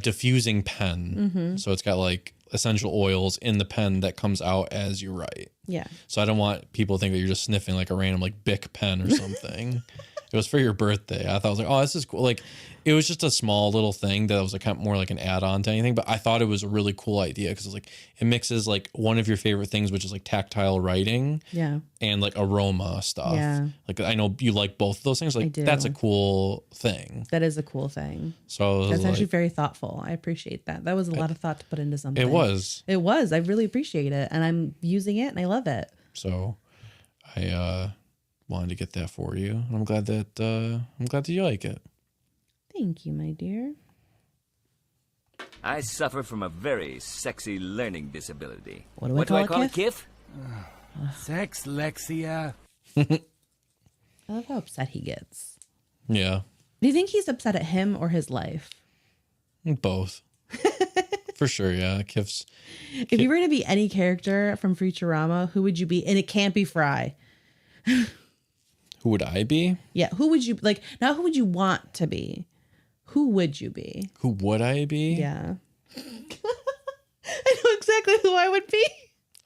diffusing pen, so it's got like essential oils in the pen that comes out as you write. Yeah. So I don't want people to think that you're just sniffing like a random like Bic pen or something. It was for your birthday. I thought I was like, oh, this is cool. Like, it was just a small little thing that was like kind of more like an add-on to anything. But I thought it was a really cool idea because it's like it mixes like one of your favorite things, which is like tactile writing, and like aroma stuff. Yeah. Like I know you like both of those things. Like that's a cool thing. That is a cool thing. So that's actually very thoughtful. I appreciate that. That was a lot of thought to put into something. It was. It was. I really appreciate it, and I'm using it, and I love it. So, I wanted to get that for you. I'm glad that you like it. Thank you, my dear. I suffer from a very sexy learning disability. What do I call it, Kif? Sex, Lexia. I love how upset he gets. Yeah. Do you think he's upset at him or his life? Both. For sure, yeah. Kif's. If you were to be any character from Futurama, who would you be? And it can't be Fry. Who would I be? Yeah, who would you like? Not who would you want to be? Who would you be? Who would I be? Yeah. I know exactly who I would be.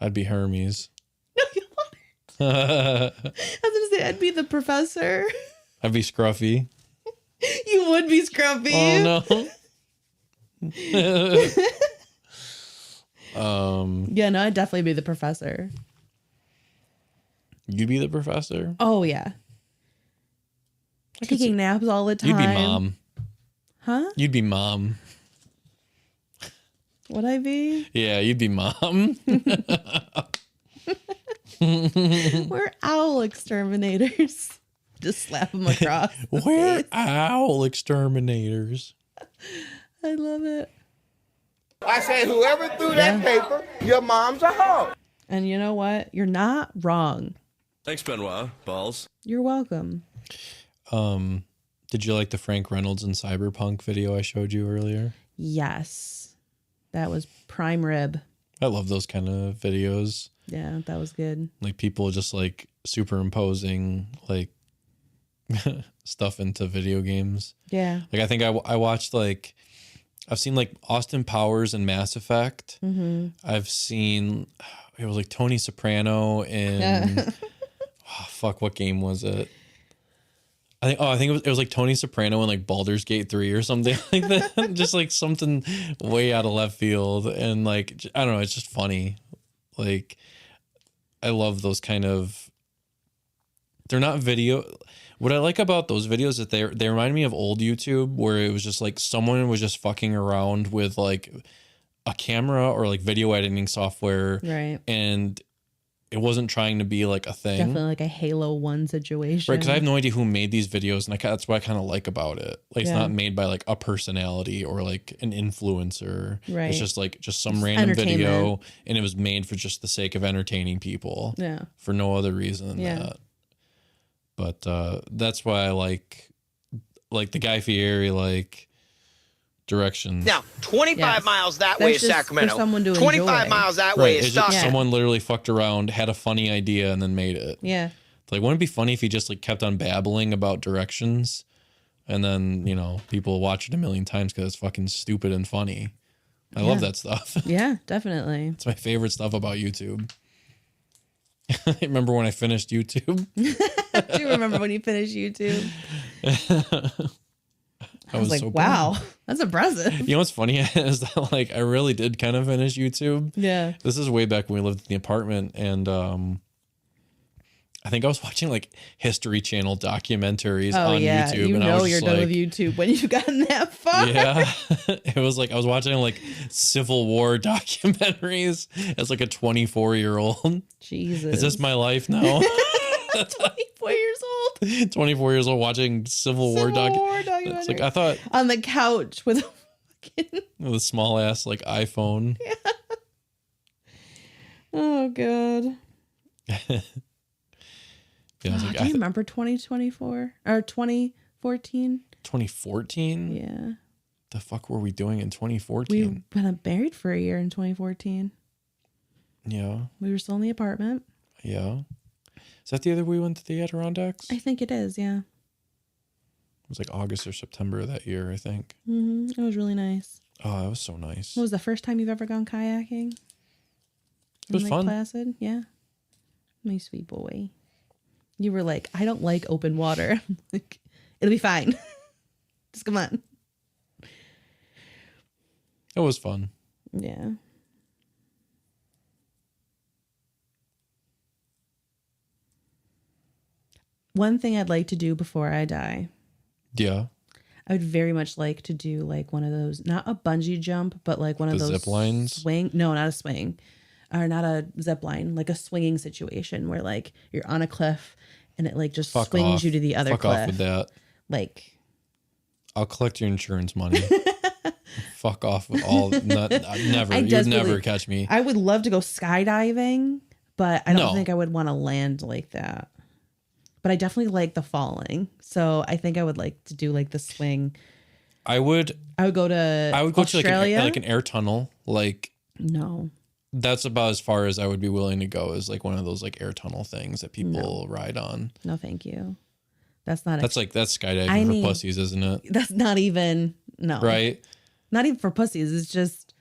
I'd be Hermes. No, you wouldn't. I was gonna say I'd be the professor. I'd be Scruffy. You would be Scruffy. Oh no. Yeah, no, I'd definitely be the professor. You'd be the professor? Oh yeah. Taking naps all the time. You'd be mom. Huh? You'd be mom. Would I be? Yeah, you'd be mom. We're owl exterminators. Just slap them across. We're owl exterminators. I love it. I say whoever threw that paper, your mom's a hoe. And you know what? You're not wrong. Thanks, Benoit. Balls. You're welcome. Did you like the Frank Reynolds and Cyberpunk video I showed you earlier? Yes. That was prime rib. I love those kind of videos. Yeah, that was good. Like people just like superimposing like stuff into video games. Yeah. Like I think I watched like I've seen like Austin Powers and Mass Effect. Mm-hmm. I've seen it was like Tony Soprano and what game was it? I think it was like Tony Soprano and like Baldur's Gate 3 or something like that. Just like something way out of left field. And like, I don't know, it's just funny. Like, I love those kind of, they're not video. What I like about those videos is that they remind me of old YouTube where it was just like someone was just fucking around with like a camera or like video editing software. Right. And it wasn't trying to be like a thing. Definitely like a Halo 1 situation. Right, because I have no idea who made these videos, and that's what I kind of like about it. Like, it's not made by like a personality or like an influencer. Right. It's just like some random video, and it was made for just the sake of entertaining people. Yeah. For no other reason than that. But that's why I like the Guy Fieri like directions. Now, 25 miles that way is Sacramento. 25 miles that way is Stockton. Someone literally fucked around, had a funny idea, and then made it. Yeah. Like, wouldn't it be funny if he just like kept on babbling about directions, and then people watch it a million times because it's fucking stupid and funny. I love that stuff. Yeah, definitely. It's my favorite stuff about YouTube. I remember when I finished YouTube. I do remember when you finished YouTube. I was like, so wow, that's impressive. You know what's funny is that like I really did kind of finish YouTube. Yeah. This is way back when we lived in the apartment, and I think I was watching like History Channel documentaries on YouTube. You and know I was you're just done like, with YouTube when you've gotten that far. Yeah. It was like I was watching like Civil War documentaries as like a 24-year-old. Jesus. Is this my life now? 24 years old. 24 years old watching Civil War documentaries. It's like I thought on the couch with a small ass like iPhone. Yeah. Oh god. Yeah, I was like, do you remember 2024 or 2014? 2014? Yeah. The fuck were we doing in 2014? We been married for a year in 2014. Yeah. We were still in the apartment. Yeah. Is that the other we went to the Adirondacks? I think it is, yeah. It was like August or September of that year, I think. Mm-hmm. It was really nice. Oh, that was so nice. What was the first time you've ever gone kayaking? It was fun. Placid? Yeah. My sweet boy. You were like, I don't like open water. I'm like, it'll be fine. Just come on. It was fun. Yeah. One thing I'd like to do before I die. Yeah. I would very much like to do like one of those, not a bungee jump, but like one of those zip lines. Swing. No, not a swing. Or not a zip line, like a swinging situation where like you're on a cliff and it like just swings you to the other cliff. Fuck off with that. Like, I'll collect your insurance money. Fuck off with all. Never. You'd never catch me. I would love to go skydiving, but I don't think I would want to land like that. But I definitely like the falling, so I think I would like to do like the swing. I would go to Australia. like an air tunnel. Like no. That's about as far as I would be willing to go, is like one of those like air tunnel things that people ride on. No, thank you. That's not. That's skydiving for pussies, isn't it? That's not even right. Not even for pussies. It's just.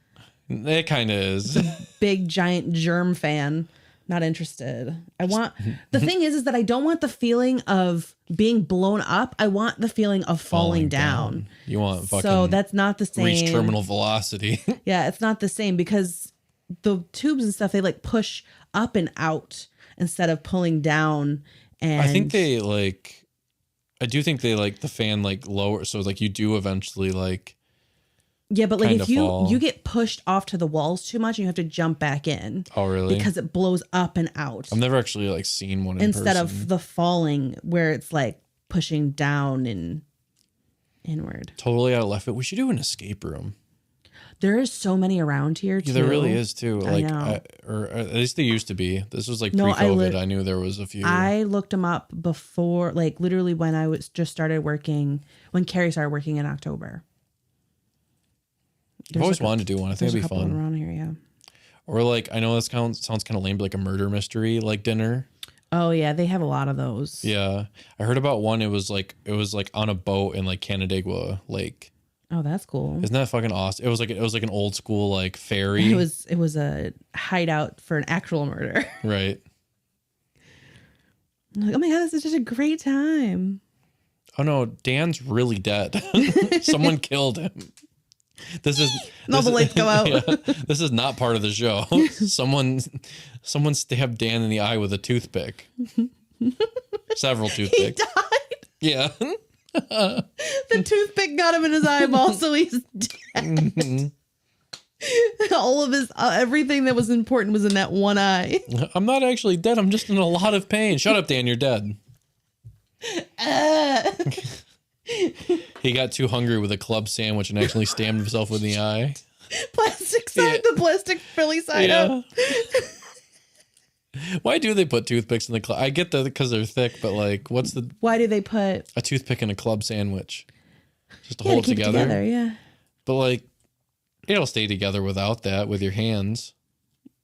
It kind of is. Big giant germ fan. Not interested. I want the thing is that I don't want the feeling of being blown up. I want the feeling of falling down. You want fucking so that's not the same. Reach terminal velocity. Yeah, it's not the same because the tubes and stuff, they like push up and out instead of pulling down. And I think they like. I do think they like the fan like lower, so like you do eventually like. Yeah, but like if you get pushed off to the walls too much, you have to jump back in. Oh, really? Because it blows up and out. I've never actually like seen one instead of the falling where it's like pushing down and inward. Totally out of left field. We should do an escape room. There is so many around here too. Yeah, there really is too. Like, I know. Or at least there used to be. This was like pre-COVID. I knew there was a few. I looked them up before, like literally when I was just started working, when Carrie started working in October. I've always wanted to do one. I think it'd be fun. Around here, yeah. Or like, I know that sounds kind of lame, but like a murder mystery like dinner. Oh yeah, they have a lot of those. Yeah, I heard about one. It was like on a boat in like Canandaigua Lake. Oh, that's cool. Isn't that fucking awesome? It was like an old school like ferry. It was a hideout for an actual murder. Right. I'm like, oh my god, this is such a great time. Oh no, Dan's really dead. Someone killed him. This is the lights go out. Yeah, this is not part of the show. Someone stabbed Dan in the eye with a toothpick. Several toothpicks. He died. Yeah. The toothpick got him in his eyeball, so he's dead. All of his everything that was important was in that one eye. I'm not actually dead. I'm just in a lot of pain. Shut up, Dan. You're dead. He got too hungry with a club sandwich and actually stabbed himself in the eye. Plastic side, the plastic Philly side up. Why do they put toothpicks in the club? I get that because they're thick, but like, why do they put a toothpick in a club sandwich? Just to hold it together? Yeah. But like, it'll stay together without that with your hands.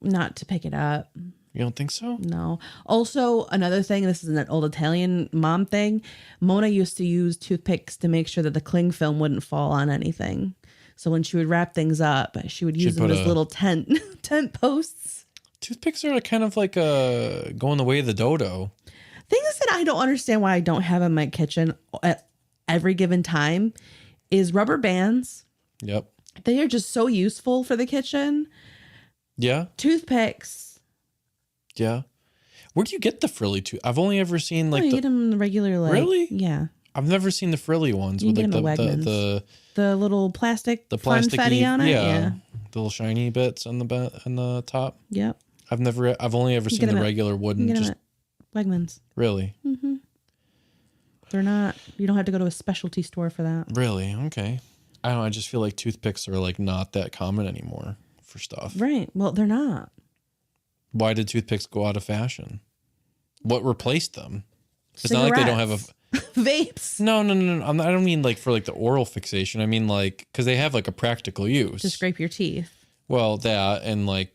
Not to pick it up. You don't think so? No. Also, another thing, this is an old Italian mom thing. Mona used to use toothpicks to make sure that the cling film wouldn't fall on anything. So when she would wrap things up, she would use them as little tent posts. Toothpicks are kind of like going the way of the dodo. Things that I don't understand why I don't have in my kitchen at every given time is rubber bands. Yep. They are just so useful for the kitchen. Yeah. Toothpicks. Yeah. Where do you get the frilly tooth? I've only ever seen like you get them in the regular like. Really? Yeah. I've never seen the frilly ones with like the little plastic funfetti on it. Yeah. The little shiny bits on the top. Yep. I've only ever seen the regular wooden. You get them at Wegmans. Really? Mm-hmm. They're not. You don't have to go to a specialty store for that. Really? Okay. I don't know. I just feel like toothpicks are like not that common anymore for stuff. Right. Well, they're not. Why did toothpicks go out of fashion? What replaced them? It's Cigarettes. not like they don't have vapes. No. I don't mean like for like the oral fixation. I mean like because they have like a practical use. To scrape your teeth. Well, that and like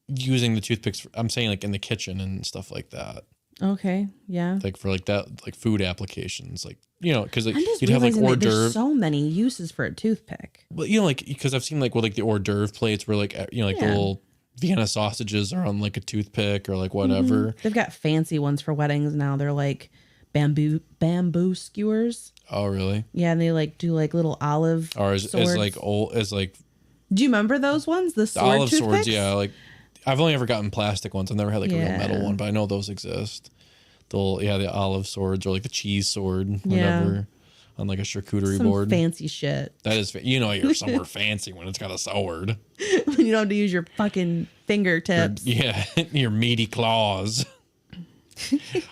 using the toothpicks. I'm saying like in the kitchen and stuff like that. Okay. Yeah. Like for like that, like food applications, like because like, you'd have like hors d'oeuvre. There's so many uses for a toothpick. Well, like because I've seen like with like the hors d'oeuvre plates where like the little Vienna sausages are on like a toothpick or like whatever. Mm-hmm. They've got fancy ones for weddings now. They're like bamboo skewers. Oh, really? Yeah, and they like do like little olive. Or as like old as like. Do you remember those ones? The sword olive toothpicks? Swords, yeah. Like I've only ever gotten plastic ones. I've never had like a real metal one, but I know those exist. The olive swords or like the cheese sword, whatever, on like a charcuterie board. Fancy shit. That is, you're somewhere fancy when it's got a sword. When you don't have to use your fucking fingertips. Your meaty claws.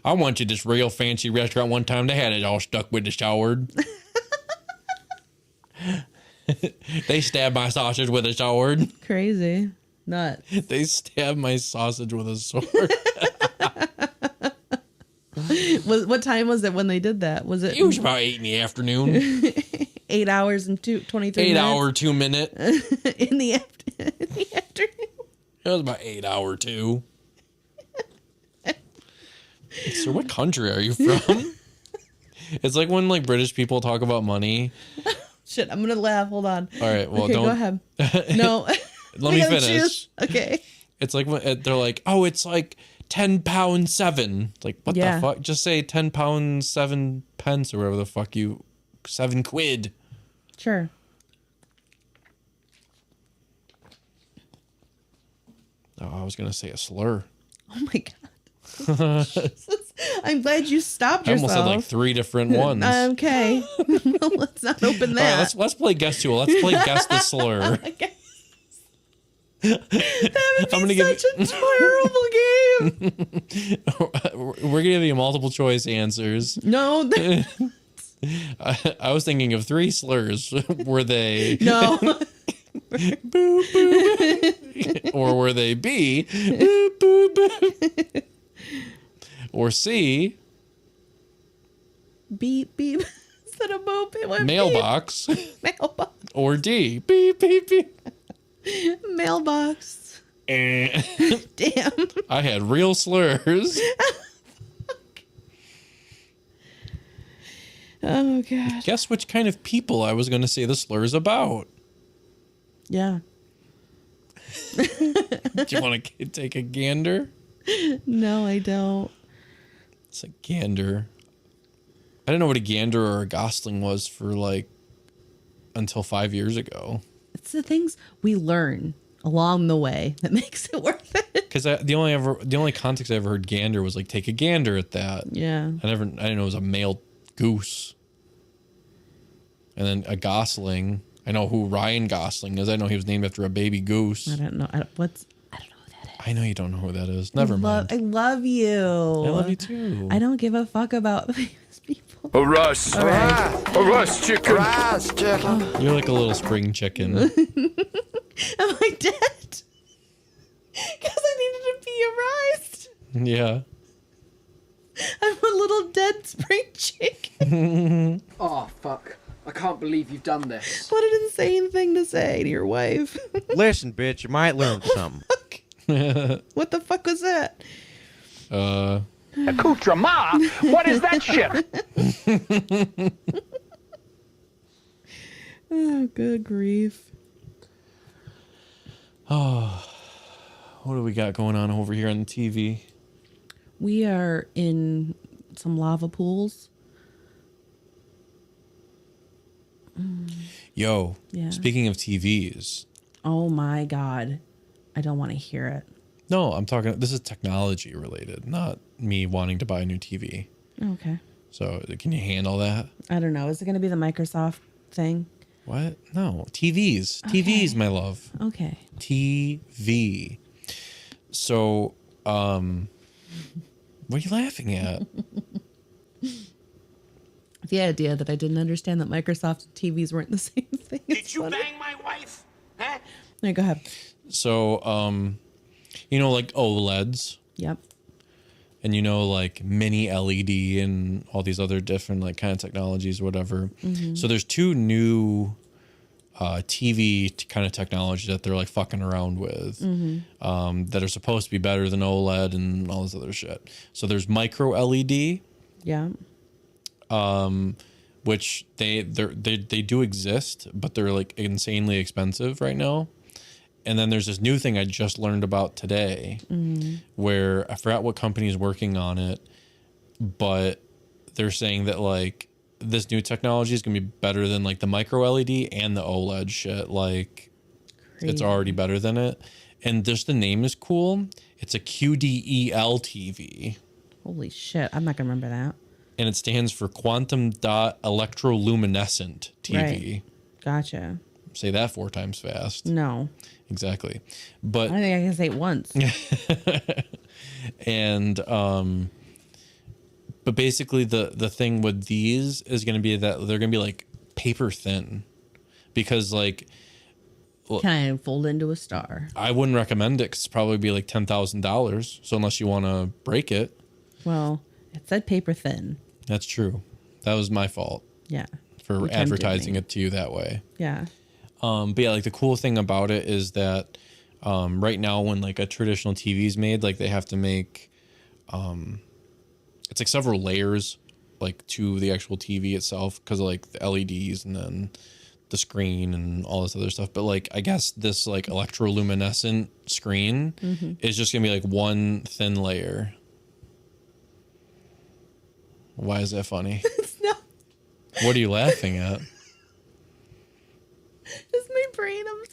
I went to this real fancy restaurant one time. They had it all stuck with the sword. They stabbed my sausage with a sword. Crazy. Nuts. They stabbed my sausage with a sword. What time was it when they did that? Was it? It was about 8 in the afternoon. 8 hours and 23 8 minutes. hour 2 minute. in the afternoon. It was about 8 hour 2. So what country are you from? It's like when like British people talk about money. Shit, I'm gonna laugh. Hold on. All right, well, okay, don't. Go ahead. No. Let me finish. Choose. Okay. It's like when they're like, oh, it's like £10.07. It's like, what the fuck? Just say £10.07 or whatever the fuck you. 7 quid. Sure. Oh, I was gonna say a slur. Oh my god. Jesus. I'm glad you stopped yourself. I almost had like 3 different ones. Okay. Well, let's not open that. All right, let's play Guess Tool. Let's play Guess the Slur. Okay. That would be such a terrible game. We're gonna give you multiple choice answers. No. I was thinking of 3 slurs. Were they no? Boo boo. Or were they B? Boo boo boo. Or C? Beep beep. Instead of boop, it went mailbox. Beep. Mailbox. Or D? Beep beep beep. Mailbox. Damn. I had real slurs. Oh, God. Guess which kind of people I was going to say the slur is about. Yeah. Do you want to take a gander? No, I don't. It's a gander. I didn't know what a gander or a gosling was for like until 5 years ago. It's the things we learn along the way that makes it worth it. Because the only context I ever heard gander was like take a gander at that. Yeah. I didn't know it was a male goose. And then a gosling. I know who Ryan Gosling is. I know he was named after a baby goose. I don't know. I don't know who that is. I know you don't know who that is. Never mind. I love you. I love you too. I don't give a fuck about famous people. A Russ. All right. A Russ chicken. Rise, chicken. You're like a little spring chicken. Am I dead? Because I needed to be erased. Yeah. I'm a little dead spring chicken. Oh, fuck. I can't believe you've done this. What an insane thing to say to your wife. Listen, bitch, you might learn something. What the fuck was that? Accoutrement? What is that shit? Oh, good grief. Oh, what do we got going on over here on the TV? We are in some lava pools. Yo, Yeah. Speaking of TVs. Oh my God. I don't want to hear it. No, I'm talking, this is technology related, not me wanting to buy a new TV. Okay. So can you handle that? I don't know. Is it going to be the Microsoft thing? What? No, TVs. Okay. TVs, my love. Okay. TV. So, what are you laughing at? The idea that I didn't understand that Microsoft TVs weren't the same thing. Did you bang my wife? Huh? No, go ahead. So, you know, like OLEDs. Yep. And you know, like mini LED and all these other different like kind of technologies, whatever. Mm-hmm. So there's two new TV kind of technology that they're like fucking around with, that are supposed to be better than OLED and all this other shit. So there's micro LED. Yeah. Which they do exist, but they're like insanely expensive right now. And then there's this new thing I just learned about today, where I forgot what company is working on it, but they're saying that like this new technology is gonna be better than like the micro LED and the OLED shit. Like it's already better than it, and just the name is cool. It's a QDEL TV. Holy shit! I'm not gonna remember that. And it stands for Quantum Dot Electroluminescent TV. Right. Gotcha. Say that 4 times fast. No. Exactly. But I think I can say it once. And but basically the thing with these is going to be that they're going to be like paper thin, because like can I fold into a star? I wouldn't recommend it, 'cause it's probably be like $10,000. So unless you want to break it. Well, it said paper thin. That's true. That was my fault. Yeah. For advertising it to you that way. Yeah. But yeah, like the cool thing about it is that right now when like a traditional TV is made, like they have to make it's like several layers like to the actual TV itself, because of like the LEDs and then the screen and all this other stuff. But like I guess this like electroluminescent screen is just gonna be like one thin layer. Why is that funny? No. What are you laughing at? It's my brain. I'm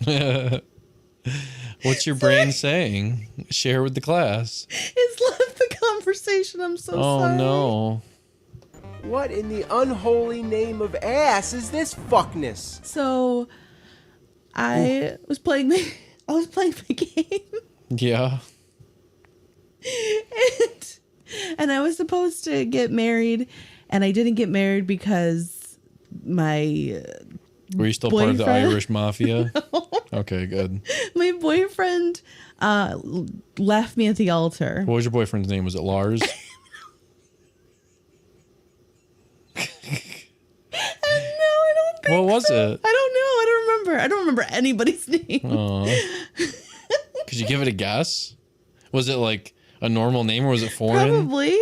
sorry. What's your brain saying? Share with the class. It's left the conversation. I'm so sorry. Oh no. What in the unholy name of ass is this fuckness? So I was playing my game. Yeah. And I was supposed to get married, and I didn't get married because my were you still part of the Irish mafia? No. Okay, good. My boyfriend left me at the altar. What was your boyfriend's name? Was it Lars? No, I don't think What was it? I don't know. I don't remember. I don't remember anybody's name. Oh. Could you give it a guess? Was it like a normal name or was it foreign? Probably.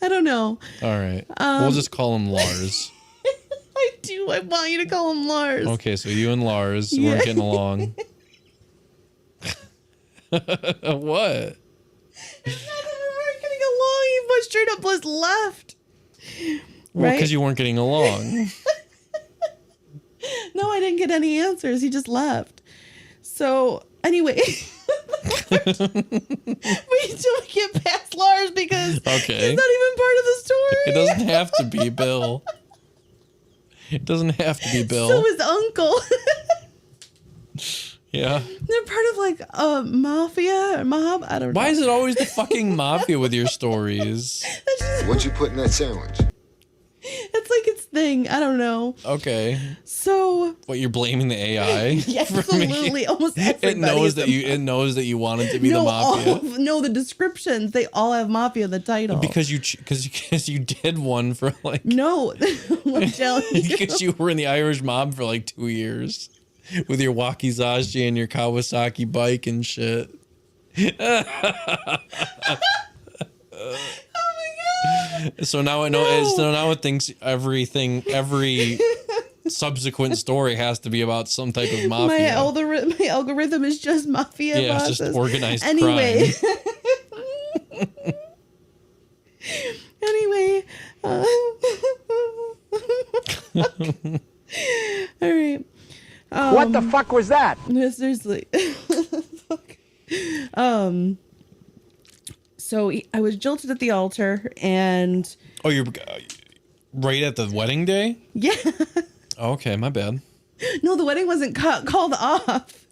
I don't know. All right. We'll just call him Lars. I do. I want you to call him Lars. Okay, so you and Lars weren't getting along. What? It's not that we weren't getting along. He was straight up was left. Well, because you weren't getting along. No, I didn't get any answers. He just left. So, anyway. We get past Lars because okay. he's not even part of the story. It doesn't have to be Bill. It doesn't have to be Bill. So his uncle. Yeah. They're part of like a mafia or mob. I don't know. Why is it always the fucking mafia with your stories? What'd you put in that sandwich? It's like its thing. I don't know. Okay. So. What, you're blaming the AI? Yeah, absolutely. Almost everybody. It knows that you want it to be the mafia. No, the descriptions. They all have mafia in the title. Because you did one for like. No. I'm telling you. Because you were in the Irish mob for like 2 years. With your Wakizashi and your Kawasaki bike and shit. So now I know. No. So now it thinks every subsequent story has to be about some type of mafia. My algorithm is just mafia. Yeah, it's just organized anyway. crime. Anyway. All right. What the fuck was that? Seriously. So I was jilted at the altar, and oh, you're right at the wedding day? Yeah. Okay, my bad. No, the wedding wasn't called off.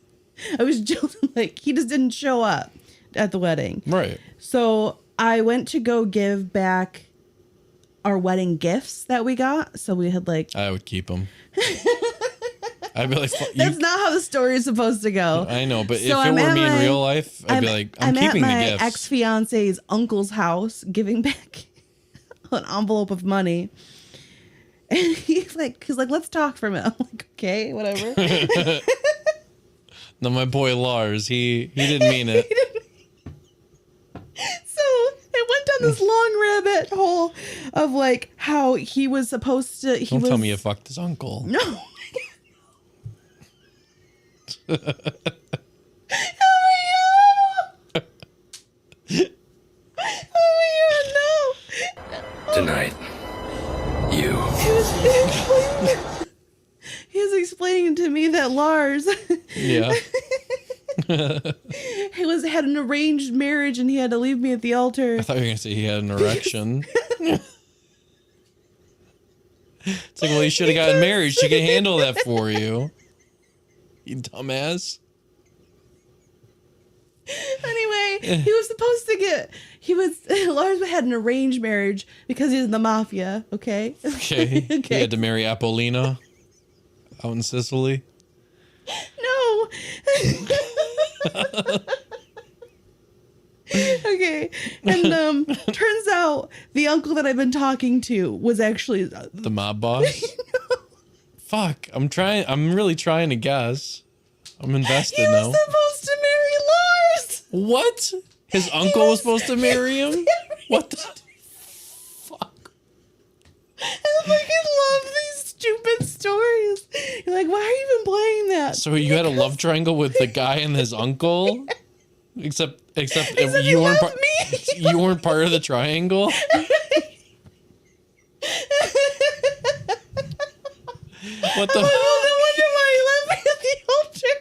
I was jilted, like he just didn't show up at the wedding. Right. So I went to go give back our wedding gifts that we got. So we had like I would keep them. I'd be like, that's not how the story is supposed to go. I know, but so if it were me in real life, I'd be like, I'm keeping the gifts. I'm at my ex-fiance's uncle's house giving back an envelope of money. And he's like, let's talk for a minute. I'm like, okay, whatever. No, my boy Lars, he didn't mean it. So it went down this long rabbit hole of like how he was supposed to. Don't tell me you fucked his uncle. No. Oh my God, no. Tonight, you. He was explaining to me that Lars. Yeah. He had an arranged marriage and he had to leave me at the altar. I thought you were gonna say he had an erection. It's like, well, you should have gotten married. She can handle that for you. You dumbass. Anyway, he was supposed to Lars had an arranged marriage because he's in the mafia, okay? Okay. He had to marry Apollina out in Sicily. No. Okay. And turns out the uncle that I've been talking to was actually the mob boss. No. Fuck. I'm really trying to guess. I'm invested now. He was supposed to marry Lars. What? His uncle was supposed to marry him? What the fuck? I fucking love these stupid stories. You're like, why are you even playing that? So you had a love triangle with the guy and his uncle? Except you weren't part of the triangle? What the? Oh, no wonder why he left me at the altar.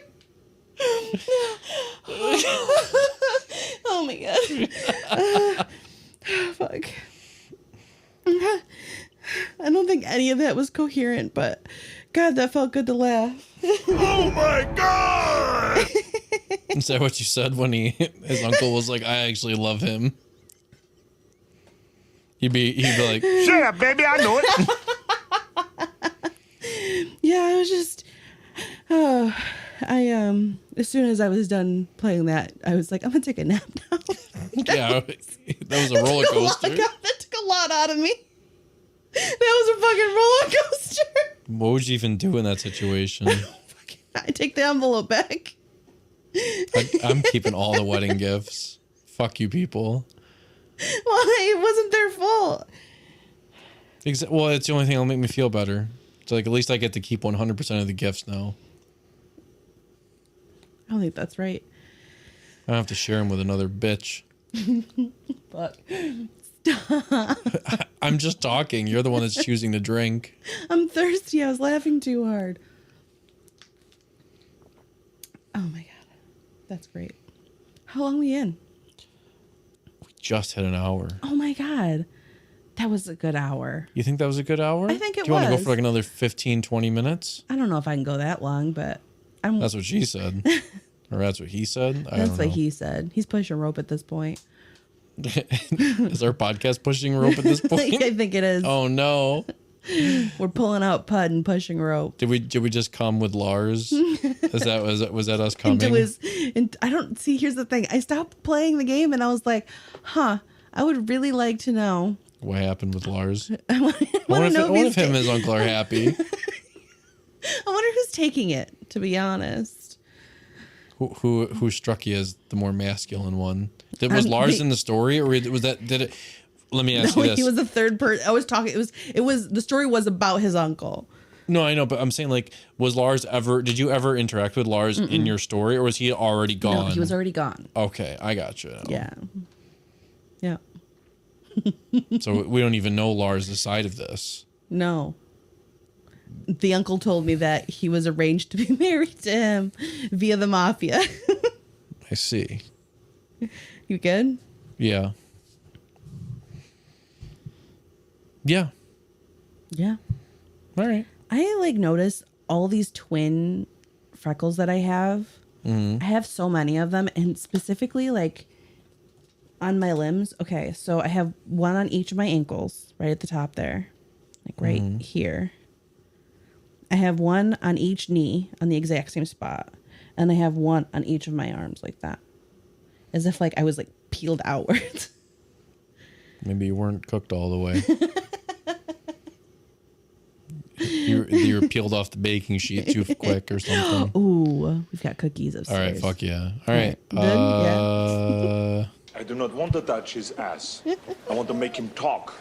Oh my God. Fuck. I don't think any of that was coherent, but God, that felt good to laugh. Oh my God! Is that what you said when his uncle was like, I actually love him? He'd be like, shut up, baby, I know it. Yeah, I was just, as soon as I was done playing that, I was like, I'm gonna take a nap now. Yeah, that was a roller coaster. That took a lot out of me. That was a fucking roller coaster. What would you even do in that situation? I take the envelope back. I'm keeping all the wedding gifts. Fuck you people. Why? It wasn't their fault. Well, it's the only thing that'll make me feel better. So like, at least I get to keep 100% of the gifts now. I don't think that's right. I don't have to share them with another bitch. Fuck. Stop. I'm just talking. You're the one that's choosing to drink. I'm thirsty. I was laughing too hard. Oh my God. That's great. How long are we in? We just hit an hour. Oh my God. That was a good hour. You think that was a good hour? I think it was. Do you want to go for like another 15, 20 minutes? I don't know if I can go that long, but That's what she said. Or that's what he said? That's what he said. He's pushing rope at this point. Is our podcast pushing rope at this point? I think it is. Oh no. We're pulling out Pud and pushing rope. Did we just come with Lars? Was that us coming? I don't see. Here's the thing. I stopped playing the game and I was like, I would really like to know what happened with Lars. I wonder if him and his uncle are happy. I wonder who's taking it. To be honest, who struck you as the more masculine one? Was Lars in the story, or was that? Did it? Let me ask you this. He was the third person. I was talking. It was the story was about his uncle. No, I know, but I'm saying, like, was Lars ever? Did you ever interact with Lars in your story, or was he already gone? No, he was already gone. Okay, I got you. Yeah. Yeah. So we don't even know Lars' side of this. No. The uncle told me that he was arranged to be married to him via the mafia. I see. You good? Yeah. Yeah. Yeah. All right. I notice all these twin freckles that I have. I have so many of them, and specifically on my limbs. Okay, so I have one on each of my ankles, right at the top there, right here. I have one on each knee on the exact same spot, and I have one on each of my arms like that, as if I was peeled outwards. Maybe you weren't cooked all the way. You were peeled off the baking sheet too quick or something. Ooh, we've got cookies upstairs. All right, fuck yeah. All right. Good? Yeah. I do not want to touch his ass. I want to make him talk.